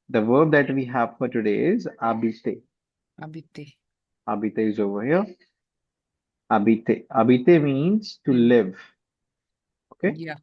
The verb that we have for today is habiter. habiter. Habiter is over here. Habiter. Habiter means to live. Okay. Yeah.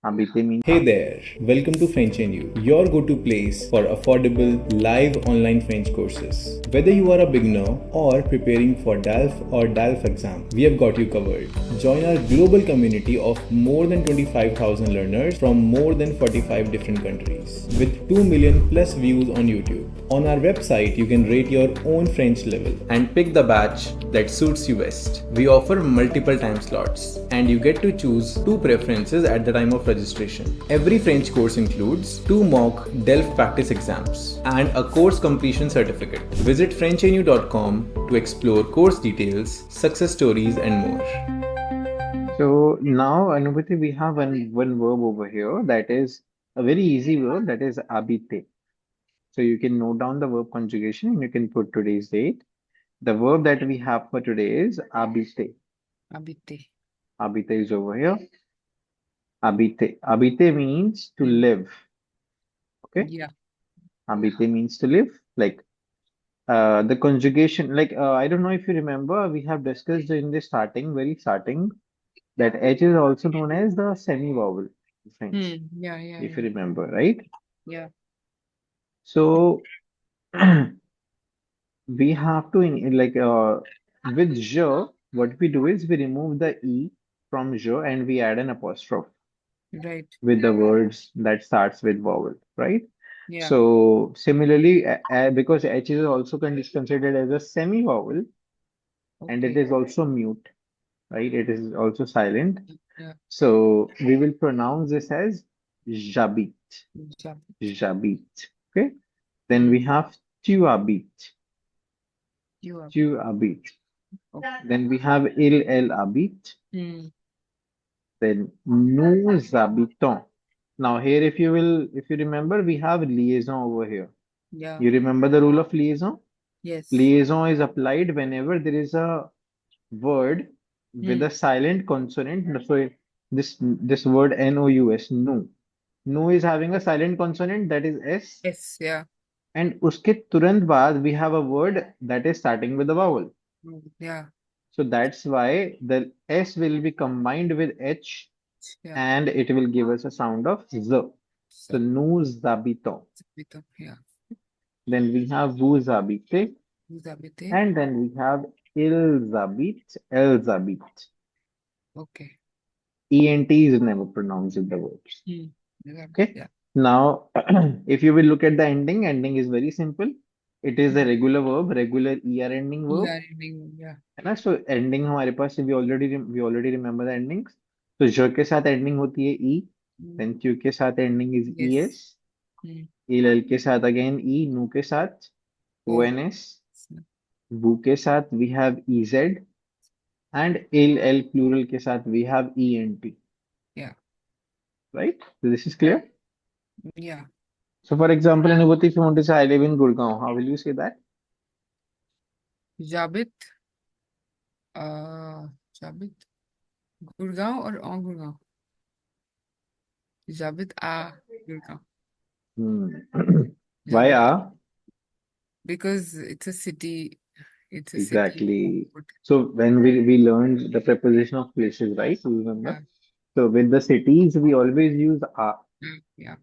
Habiter means. Hey there, welcome to frenchnyou, your go-to place for affordable live online French courses. Whether you are a beginner or preparing for DELF or DELF exam, we have got you covered. Join our global community of more than 25,000 learners from more than 45 different countries with 2 million plus views on YouTube. On our website, you can rate your own French level and pick the batch that suits you best. We offer multiple time slots and you get to choose two preferences at the time of registration. Every French course includes 2 mock DELF practice exams and a course completion certificate. Visit frenchnyou.com to explore course details, success stories, and more. So now, Anubhuti, we have one verb over here that is a very easy verb that is habiter. So you can note down the verb conjugation and you can put today's date. The verb that we have for today is habiter. Habiter. Habiter is over here. Habiter. Habiter means to live. Okay. Yeah. Habiter means to live. Like the conjugation, like I don't know if you remember, we have discussed in the starting, very starting, that H is also known as the semi-vowel in French, Yeah, yeah, if you yeah. remember, right? Yeah. So we have to like with je, what we do is we remove the e from je and we add an apostrophe Right. with the words that starts with vowel, right? Yeah. So similarly, because H is also considered as a semi-vowel and it Okay. is also mute, right? It is also silent. Yeah. So we will pronounce this as jabit, Jab. jabit. Okay. Then Hmm. we have tuabit, You are. tuabit. Okay. Then we have il el abit. Hmm. Then nous habitons. Now here, if you remember, we have liaison over here. Yeah. You remember the rule of liaison? Yes. Liaison is applied whenever there is a word with Hmm. a silent consonant. So this word nous, nu. Nu is having a silent consonant that is s, Yes. Yeah. and उसके तुरंत बाद we have a word that is starting with a vowel. Yeah. So that's why the s will be combined with h Yeah. and it will give us a sound of z. So So, nous habitons. yeah. Then we have vous habitez, Vous habitez. and then we have ils habitent, elles habitent. Okay. ENT is never pronounced in the words. Hmm. Yeah. Okay. Yeah. Now, if you will look at the ending, ending is very simple. It is a Hmm. regular verb, regular ER ending verb. Yeah. Yeah. है ना? So ending हमारे पास we already remember the endings. तो j के साथ ending होती है e, Hmm. then q के साथ ending is Yes. es, Hmm. il के साथ again e, nu के साथ Oh. ons, bu के साथ we have ez, and il plural के साथ we have ent. Yeah. Right? So this is clear. Yeah. So for example, Anubhuti, if you want to say I live in Gurgaon, how will you say that? Jabit. Jabit. Gurgaon or en Gurgaon? Jabit a Gurgaon. Hmm. Why Jabit. Because It's a city. It's a city. exactly. So when we learned the preposition of places, right? You remember? Yeah. So with the cities, we always use a Yeah.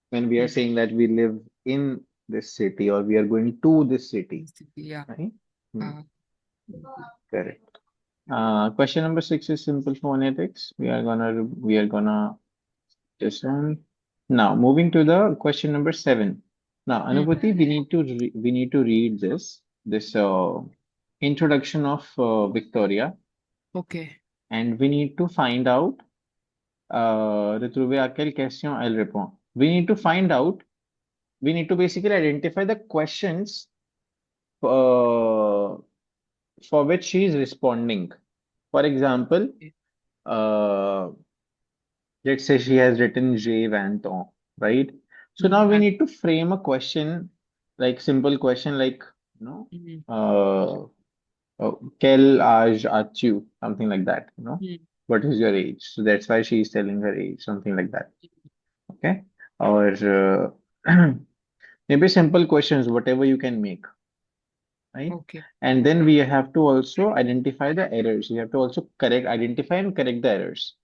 when we are Hmm. saying that we live in this city or we are going to this city, City. Yeah. right? Hmm. Uh, Correct. Question number 6 is simple phonetics. We are gonna this one. Now moving to the question number 7. Now, hmm. Anubhuti, we need to read this introduction of Victoria, Okay. and we need to find out retrouver à quelle question elle répond. We need to basically identify the questions uh, for which she is responding. For example, uh, let's say she has written J Vanton, right? So now we Yeah. need to frame a question, like simple question like, you know, Hmm. uh, quel âge as-tu? Something like that, Hmm. What is your age? So that's why she is telling her age, something like that. Okay. Or Maybe simple questions, whatever you can make, right? Okay. And then we have to also identify the errors. You have to also identify and correct the errors.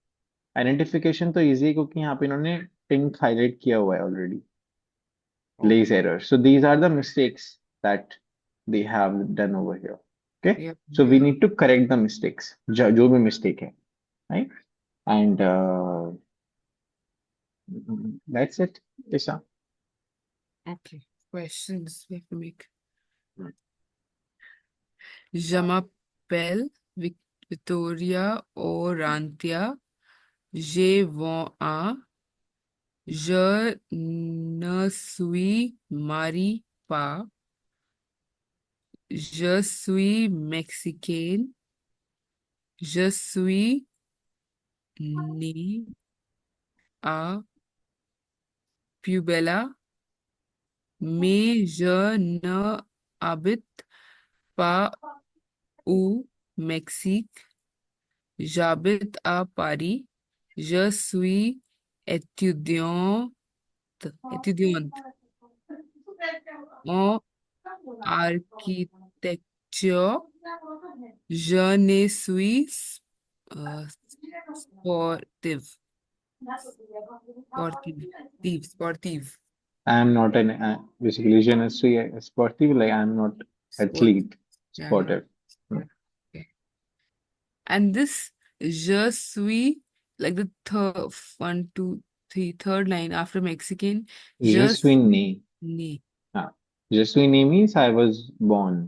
Identification तो easy है क्योंकि यहाँ पे इन्होंने pink highlight किया हुआ है already. Lays Okay. errors. So these are the mistakes that they have done over here. Okay. Yeah. So we Yeah. need to correct the mistakes. जो भी mistake है, right? And that's it, Isha. Okay. Questions we have to make. Hmm. Je m'appelle Victoria Orantia. J'ai 20 ans. Je ne suis mariée pas. Je suis mexicaine. Je suis née à Puebla, mais je ne habite pas au Mexique. J'habite à Paris. Je suis étudiante, étudiante en architecture. Je ne suis euh, sportive. Sportive. I am not an basically je ne suis sportive, like I am not Sport. athlete, Yeah, I'm not. sportive. Hmm. Yeah. Okay. And this je suis, like the third one, two, three, third line after Mexican, Je je suis suis né. né. Je suis né means I was born.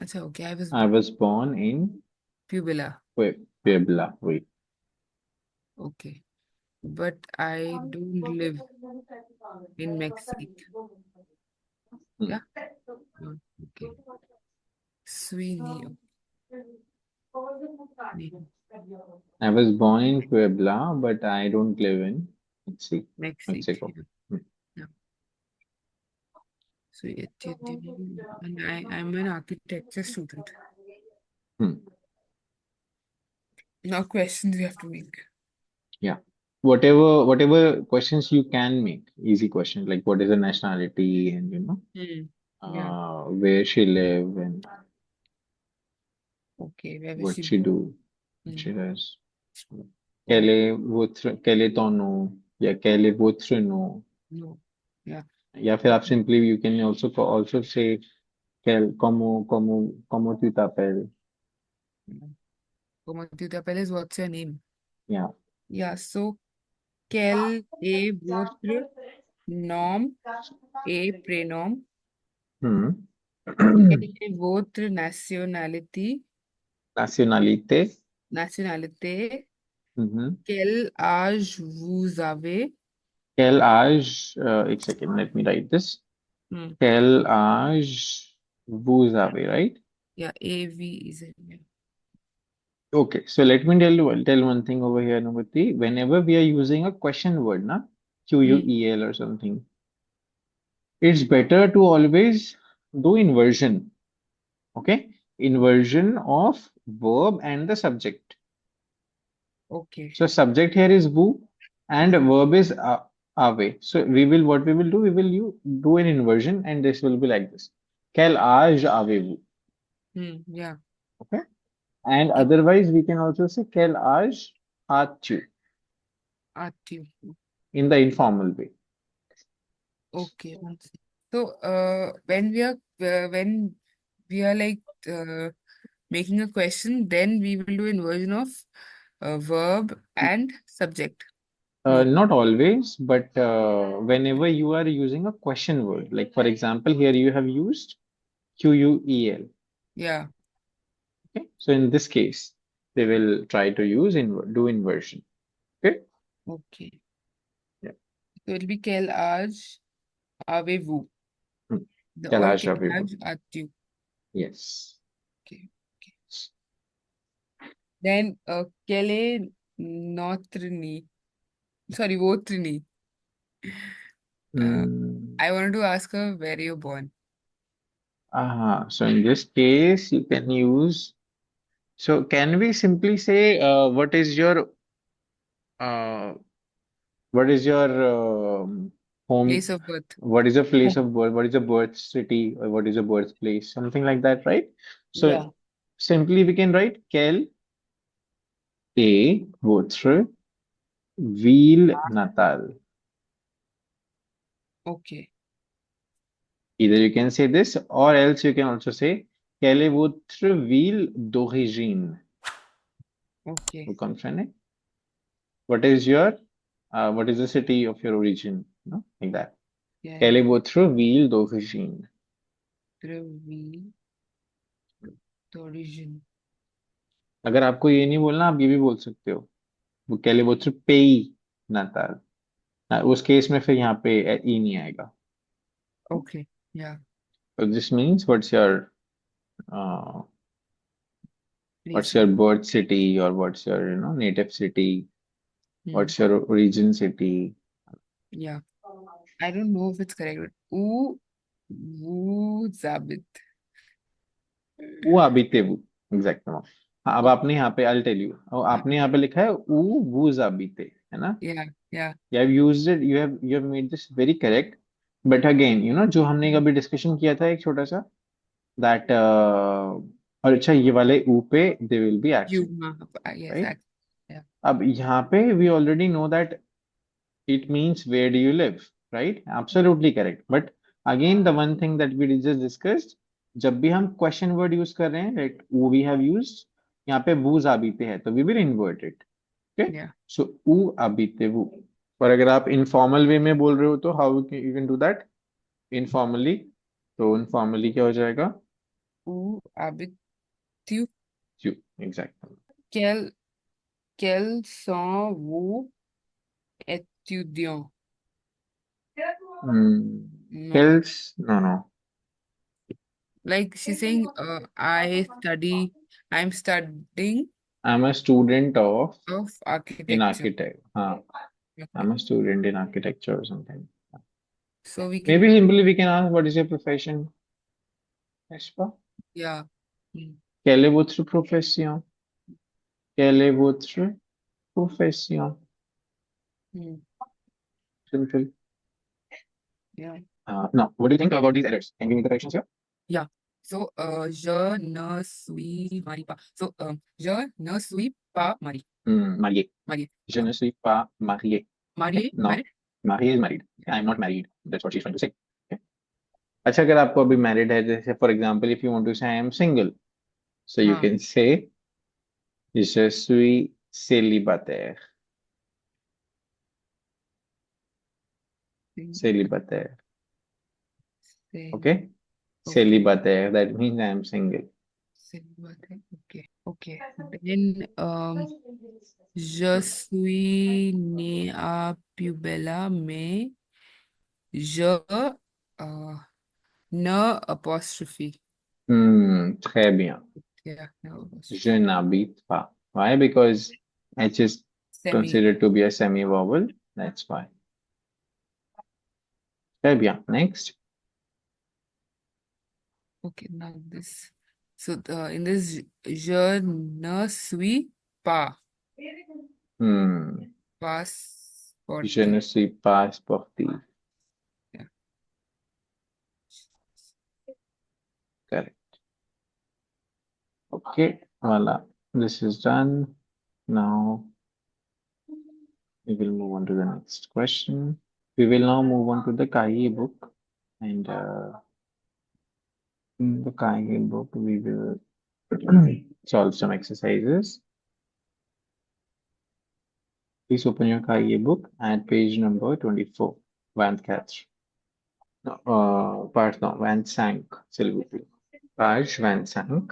Acha, okay, I was I was born in Puebla. Puebla. Wait. Okay. But I don't live in Mexico. Hmm. Yeah. Okay. Suis né. Né. I was born in Puebla, but I don't live in Mexico. Mexico. Hmm. Yeah. So and I'm an architecture student. Hmm. Now questions we have to make. Yeah. Whatever questions you can make, easy questions like what is the nationality and Yeah. where she live and Okay. Where will what she she be? do, what she Hmm. does. Oh, quel est ton nom या quel est votre nom no. Yeah. या फिर आप simply you can also say como tu t'appelles. Como tu te apelles, what's your name? Yeah. Yeah. So, quel est votre nom et prénom? Hmm. Quelle est votre nationalité? Nationalité. Nationalité. Mhm. Quel âge vous avez? Quel âge, एक second, let me write this. Hmm. Quel âge vous avez, right? Yeah, AV is it? Yeah. Okay, so let me tell one thing over here, Nubati. Whenever we are using a question word, na, QUEL or something, it's better to always do inversion. Okay, inversion of verb and the subject. Okay. So subject here is vous and verb is ave. So what we will do, we will do an inversion and this will be like this. Quel âge avez-vous? Yeah. Okay. And otherwise we can also say quel âge as-tu Active. in the informal way. Okay. So, when we are like making a question, then we will do inversion of verb and subject. No. Not always, but whenever you are using a question word, like for example, here you have used QUEL. Yeah. Okay. So in this case, they will try to do inversion. Okay. Okay. Yeah. So it'll be quel âge avez-vous? Hmm. The Quel or âge quel avez-vous? âge as-tu? Yes. Okay. Then quel est notre nid? Sorry, votre nid. Mm. I wanted to ask her where you're born. So in this case, you can use. So can we simply say uh, what is your home. Place of birth. What is a place Home. of birth? What is a birth city or what is a birthplace? Something like that, right? So Yeah. simply we can write quel est votre ville natale. Okay. Either you can say this or else you can also say quelle est votre ville d'origine? Okay. Vous comprenez? What is the city of your origin? No? Like that. Yeah. Quelle est votre ville d'origine? Ville d'origine. अगर आपको ये नहीं बोलना आप ये भी बोल सकते हो वो quelle est votre pays natal उस केस में फिर यहाँ पे ई नहीं आएगा Okay. Yeah. so this means uh, what's Place your of birth city or what's your native city what's your origin city yeah. I don't know if it's correct, but vous habitez. où habitez-vous exactement हाँ, अब आपने यहाँ पे I'll tell you आपने यहाँ पे लिखा है où vous habitez है ना Yeah. Yeah. you have used it you have made this very correct but again जो हमने कभी डिस्कशन किया था एक छोटा सा that और अच्छा ये वाले ऊ पे they will be You. action Yes. right Yeah. अब यहाँ पे we already know that it means where do you live right absolutely correct but again the one thing that we just discussed जब भी हम question word use कर रहे हैं like वो we have used यहाँ पे वो habite है तो we will invert it okay Yeah. so वो habite वो और अगर आप informal way में बोल रहे हो तो how you can do that informally तो informally क्या हो जाएगा Où habites-tu? you exactly Quels sont vos étudiants? No. Kills no Like she's saying, I'm studying I'm a student of of in architecture. architect I'm Okay. a student in architecture or something So we can, maybe simply we can ask what is your profession n'est-ce pas yeah. Mm. quelle est votre profession quelle est votre profession Mm. simple Yeah. now what do you think about these errors can we make the corrections here Yeah. So, je ne suis marié pas. So, je ne suis pas marié. marié Marié. je ne suis pas marié Marié? no Married? marié is married I'm not married that's what she's trying to say okay? अच्छा अगर आपको अभी married है जैसे for example if you want to say I am single so you हाँ. can say je suis célibataire célibataire okay célibataire that means I am single Célibataire. Okay. Okay. Then, je suis né à Pubella, mais je ne apostrophe. très bien Yeah, no apostrophe. je n'habite pas why because H is Semi. considered to be a semi vowel that's why très bien next Okay, now this. So in this, je ne suis pas sportif. je ne suis pas sportif Yeah. correct okay voila this is done now we will move on to the next question we will now move on to the Kahi book and in the Kahi book we will solve some exercises please open your Kahi book at page number 24 24 no, pardon 25 s'il vous plaît page 25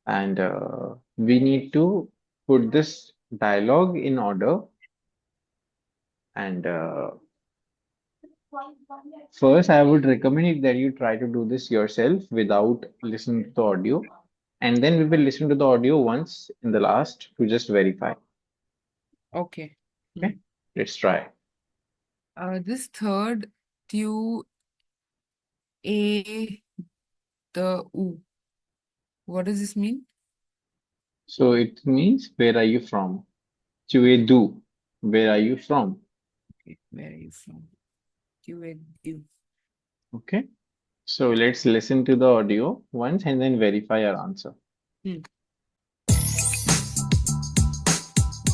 and we need to put this dialogue in order and first I would recommend that you try to do this yourself without listening to the audio and then we will listen to the audio once in the last to just verify Okay. okay let's try This third, tu es the où. What does this mean? so it means where are you from tu es d'où where are you from Where are you from? You with you. Okay. So let's listen to the audio once and then verify our answer.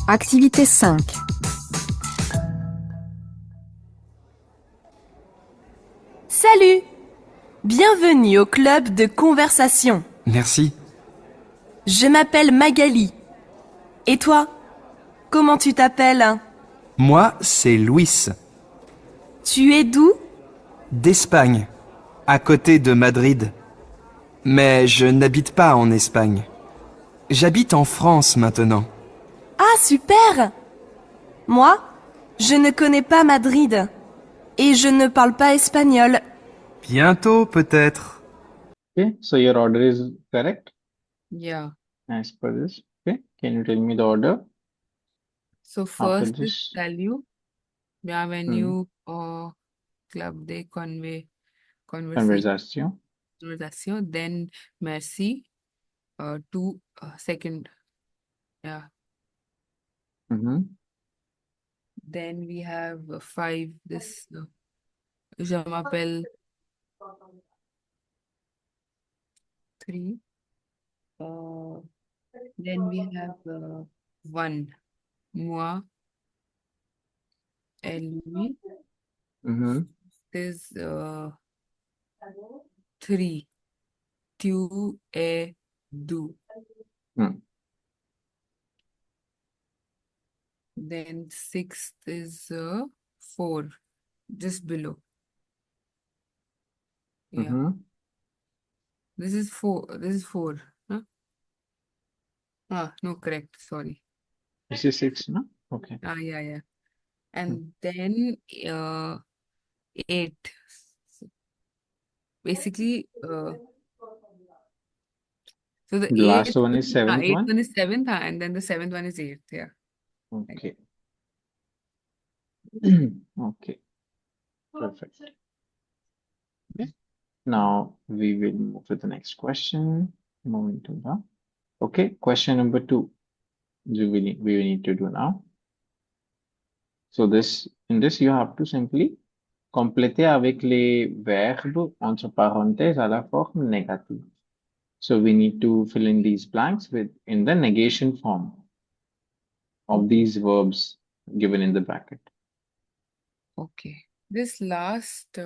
Activité 5. Salut! Bienvenue au club de conversation. Merci. Je m'appelle Magali. Et toi? Comment tu t'appelles? Moi, c'est Luis, Tu es d'où? d'Espagne, à côté de Madrid. Mais je n'habite pas en Espagne. J'habite en France maintenant. Ah, super! Moi, je ne connais pas Madrid. Et je ne parle pas espagnol. Bientôt peut-être. Okay. So your order is correct Yeah. as per this. Okay. Can you tell me the order? So After first is this. salut. Bienvenue au club de Conversation. conversation. Then merci. To second. Yeah. Mm-hmm. Then we have 5. This je m'appelle 3. Then we have 1. Moi et lui. Mm-hmm. Is 3. Tu et du. Hmm. Then 6th is 4, just below. Yeah. Mm-hmm. This is 4. This is 4. Huh? Ah, no, correct. Sorry. This is 6, no? Okay. Ah, yeah. And then 8. So basically, so the The last 8th one is 7th 8th one. one is 7th, and then the 7th one is 8th. Yeah. Okay. Okay. Perfect. Okay. Now we will move to the next question. Moving to the okay. Question number 2. We need to do now. So in this you have to simply compléter avec les verbes entre parenthèses à la forme négative. So we need to fill in these blanks in the negation form of these verbs given in the bracket. Okay. This last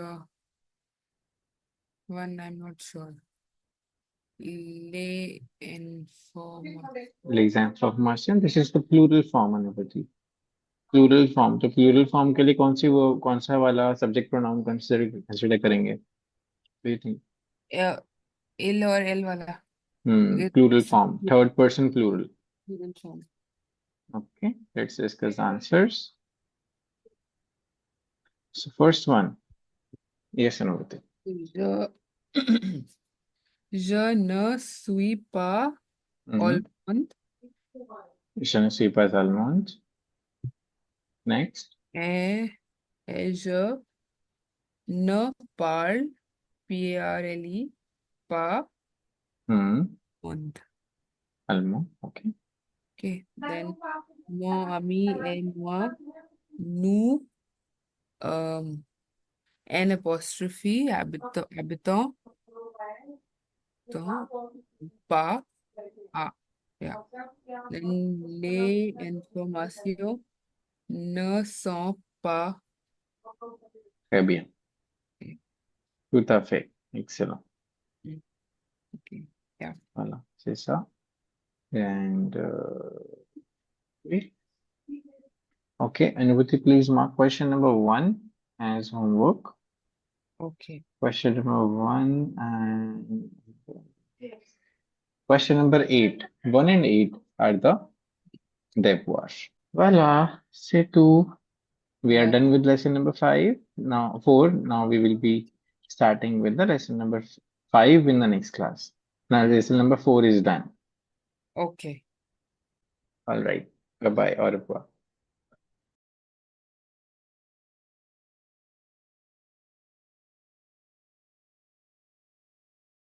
one, I'm not sure. Les informations. Les informations. This is the plural form, Anubhuti. Plural form. तो plural form के लिए कौन सा वाला subject pronoun consider करेंगे? What do you think? L or L wala. Plural form. Third person plural. Plural form. Okay. Let's discuss answers. So first one. Yes, Anubhuti. Je ne suis pas allemande Je ne suis pas allemande. Next. et je ne parle PRLE pas allemand. Allemand. Okay. Okay. Then mon ami et moi, nous N apostrophe habitants pas yeah. Then les informations ne sont pas. Très bien. Tout à fait. Excellent. Okay. Yeah. Voilà, c'est ça. And okay, Anubhuti, please mark question number 1 as homework. Okay. Question number 1 and question number 8. 1 and 8 are the devoirs. Voila, c'est tout. We are done with lesson number 5. Now 4. Now we will be starting with the lesson number 5 in the next class. Now lesson number 4 is done. Okay. All right. Bye-bye. Au revoir.